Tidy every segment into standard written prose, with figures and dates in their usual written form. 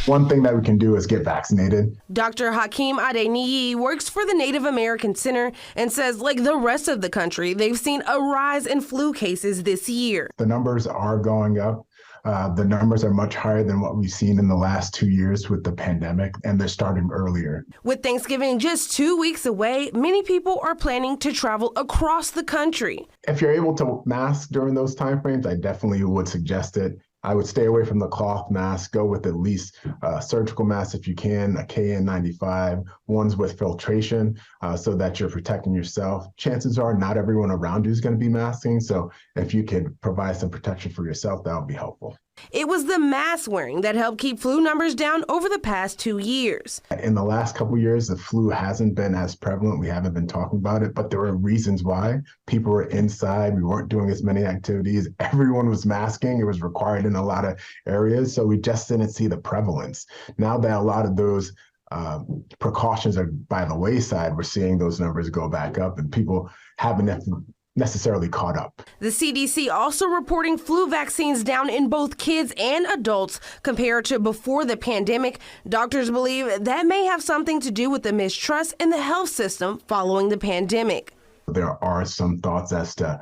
One thing that we can do is get vaccinated. Dr. Hakeem Adeniyi works for the Native American Center and says, like the rest of the country, they've seen a rise in flu cases this year. The numbers are going up. The numbers are much higher than what we've seen in the last 2 years with the pandemic, and they're starting earlier. With Thanksgiving just 2 weeks away, many people are planning to travel across the country. If you're able to mask during those timeframes, I definitely would suggest it. I would stay away from the cloth mask, go with at least a surgical mask if you can, a KN95, ones with filtration so that you're protecting yourself. Chances are not everyone around you is going to be masking, so if you could provide some protection for yourself, that would be helpful. It was the mask wearing that helped keep flu numbers down over the past 2 years. In the last couple of years, the flu hasn't been as prevalent. We haven't been talking about it, but there were reasons why. People were inside. We weren't doing as many activities. Everyone was masking. It was required in a lot of areas, so we just didn't see the prevalence. Now that a lot of those precautions are by the wayside, we're seeing those numbers go back up, and people haven't necessarily caught up. The CDC also reporting flu vaccines down in both kids and adults compared to before the pandemic. Doctors believe that may have something to do with the mistrust in the health system following the pandemic. There are some thoughts as to,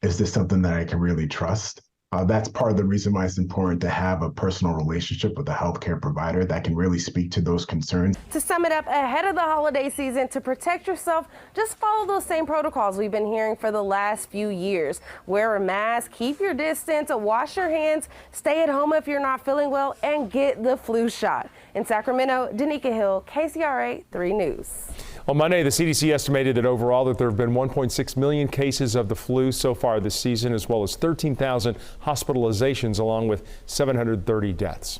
is this something that I can really trust? That's part of the reason why it's important to have a personal relationship with a healthcare provider that can really speak to those concerns. To sum it up, ahead of the holiday season, to protect yourself, just follow those same protocols we've been hearing for the last few years. Wear a mask, keep your distance, wash your hands, stay at home if you're not feeling well, and get the flu shot. In Sacramento, Danica Hill, KCRA 3 News. On Monday, the CDC estimated that overall that there have been 1.6 million cases of the flu so far this season, as well as 13,000 hospitalizations, along with 730 deaths.